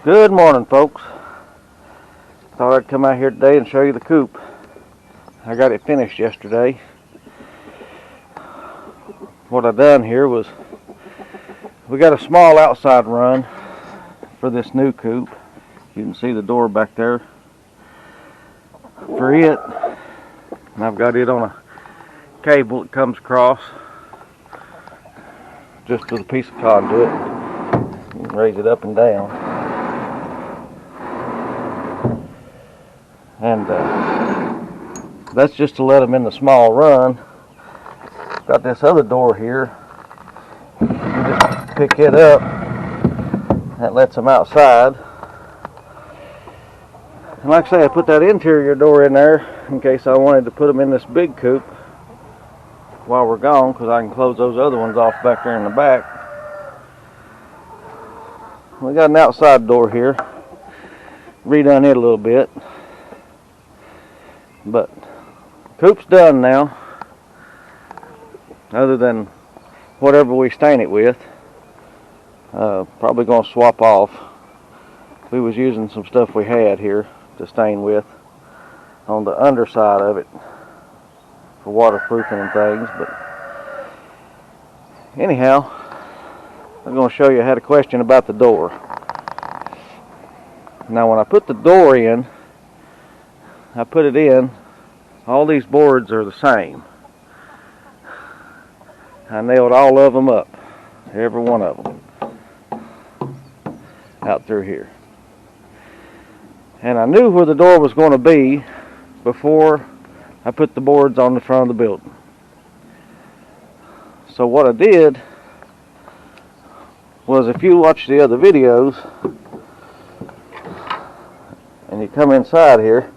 Good morning, folks. Thought I'd come out here today and show you the coop. I got it finished yesterday. What I done here was, we got a small outside run for this new coop. You can see the door back there for it. And I've got it on a cable that comes across just with a piece of conduit. You can raise it up and down. And that's just to let them in the small run. Got this other door here. You just pick it up. That lets them outside. And like I say, I put that interior door in there in case I wanted to put them in this big coop while we're gone, because I can close those other ones off back there in the back. We got an outside door here. Redone it a little bit. But coop's done now, other than whatever we stain it with. Probably going to swap off. We was using some stuff we had here to stain with on the underside of it for waterproofing and things. But anyhow, I'm going to show you. I had a question about the door. Now when I put the door in, I put it in, all these boards are the same. I nailed all of them up, every one of them, out through here. And I knew where the door was going to be before I put the boards on the front of the building. So what I did was, if you watch the other videos, and you come inside here,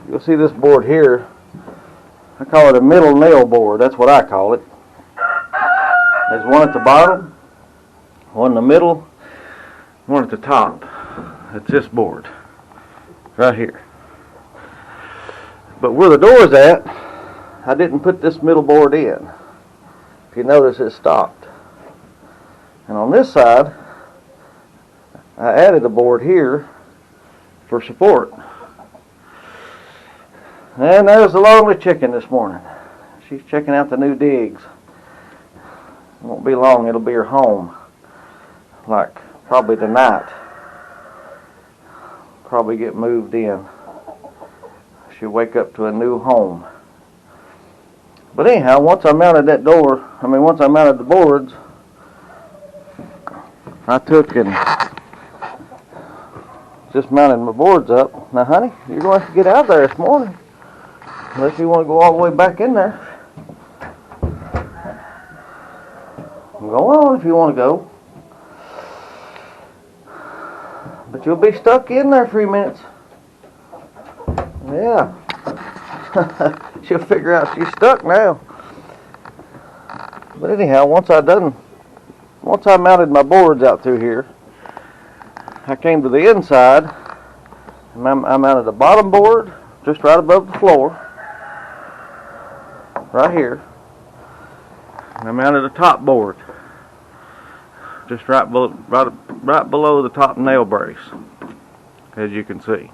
you'll see this board here. I call it a middle nail board. That's what I call it. There's one at the bottom, one in the middle, one at the top. It's this board right here. But where the door is at, I didn't put this middle board in. If you notice, it stopped. And on this side, I added a board here for support. And there's the lonely chicken this morning. She's checking out the new digs. It won't be long, it'll be her home. Like probably tonight. Probably get moved in. She'll wake up to a new home. But anyhow, once I mounted that door, once I mounted the boards, I took and just mounted my boards up. Now honey, you're going to have to get out there this morning. Unless you want to go all the way back in there. Go on if you want to go. But you'll be stuck in there for a few minutes. Yeah. She'll figure out she's stuck now. But anyhow, once I mounted my boards out through here, I came to the inside, and I mounted the bottom board just right above the floor. Right here. And I mounted a top board just right below the top nail brace, as you can see.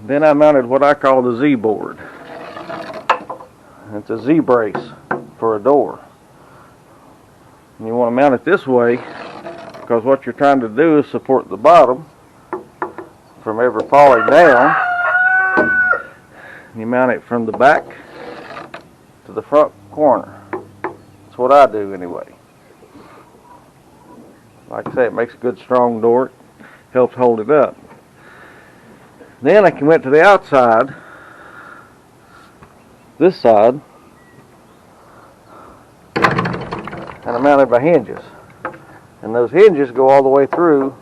Then I mounted what I call the Z board. It's a Z brace for a door. And you want to mount it this way because what you're trying to do is support the bottom from ever falling down. You mount it from the back to the front corner. That's what I do anyway. Like I say, it makes a good strong door. It helps hold it up. Then I went to the outside, this side, and I mounted my hinges. And those hinges go all the way through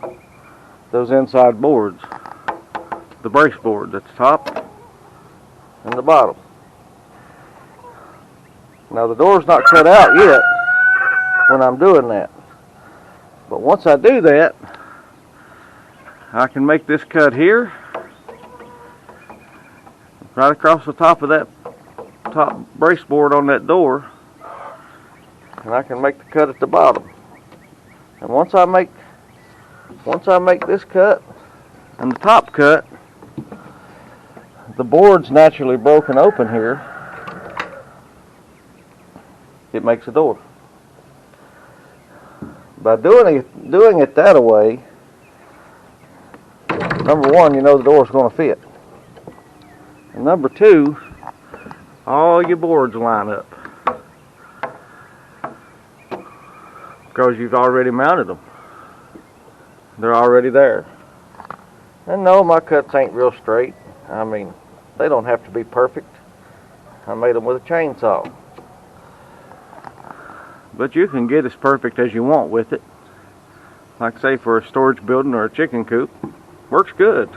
those inside boards. The brace board at the top and the bottom. Now the door's not cut out yet when I'm doing that. But once I do that, I can make this cut here, right across the top of that top brace board on that door, and I can make the cut at the bottom. And once I make once I make this cut and the top cut, the board's naturally broken open here. It makes a door. By doing it that way, number one, you know the door's going to fit. And number two, all your boards line up because you've already mounted them. They're already there. And no, my cuts ain't real straight. I mean, they don't have to be perfect. I made them with a chainsaw. But you can get as perfect as you want with it. Like say for a storage building or a chicken coop, works good.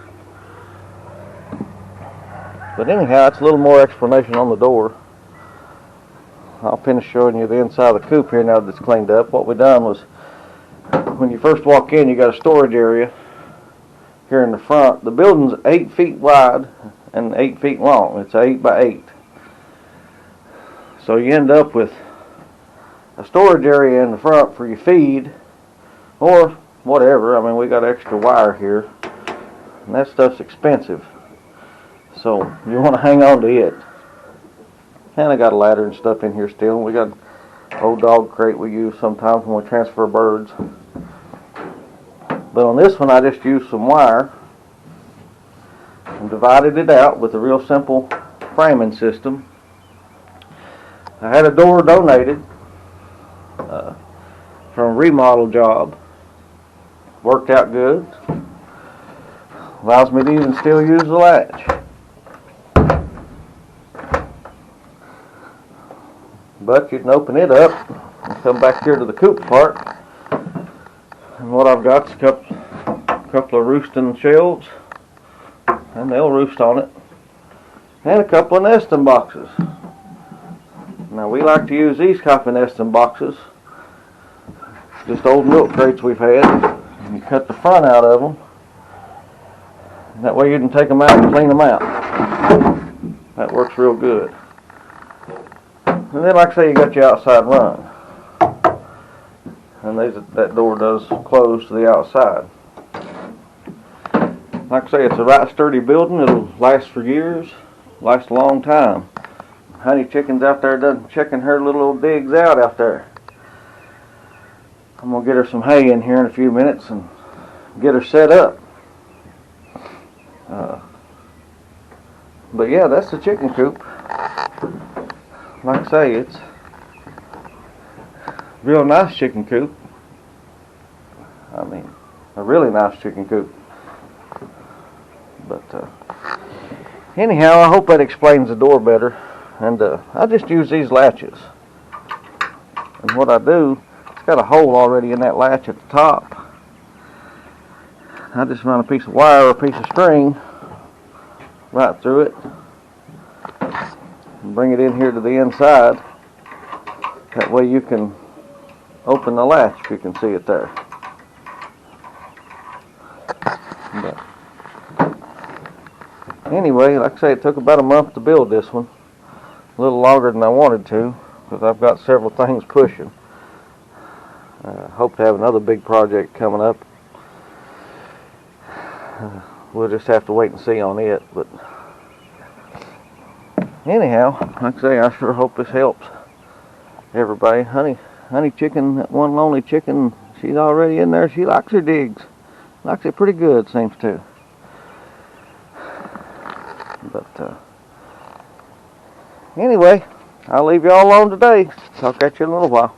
But anyhow, it's a little more explanation on the door. I'll finish showing you the inside of the coop here now that it's cleaned up. What we done was, when you first walk in, you got a storage area here in the front. The building's 8 feet wide and 8 feet long. It's 8 by 8. So you end up with a storage area in the front for your feed or whatever. I mean, we got extra wire here, and that stuff's expensive. So you want to hang on to it. And I got a ladder and stuff in here still. We got an old dog crate we use sometimes when we transfer birds. But on this one, I just used some wire and divided it out with a real simple framing system. I had a door donated from a remodel job. Worked out good. Allows me to even still use the latch. But you can open it up and come back here to the coop part. And what I've got is a couple of roosting shelves, and they'll roost on it, and a couple of nesting boxes. Now we like to use these copy nesting boxes, just old milk crates we've had. And you cut the front out of them, and that way you can take them out and clean them out. That works real good. And then, like I say, you got your outside run, and that door does close to the outside. Like I say, it's a right sturdy building. It'll last for years, last a long time. Honey Chicken's out there checking her little old digs out there. I'm gonna get her some hay in here in a few minutes and get her set up. But yeah, that's the chicken coop. Like I say, it's a real nice chicken coop. I mean, a really nice chicken coop. But anyhow, I hope that explains the door better. And I just use these latches. And what I do, it's got a hole already in that latch at the top. I just run a piece of wire or a piece of string right through it and bring it in here to the inside. That way you can open the latch if you can see it there. But anyway, like I say, it took about a month to build this one. A little longer than I wanted to, because I've got several things pushing. Hope to have another big project coming up. We'll just have to wait and see on it. But anyhow, like I say, I sure hope this helps everybody. Honey Chicken, that one lonely chicken, she's already in there. She likes her digs. Likes it pretty good, seems to. But anyway, I'll leave you all alone today. Talk at you in a little while.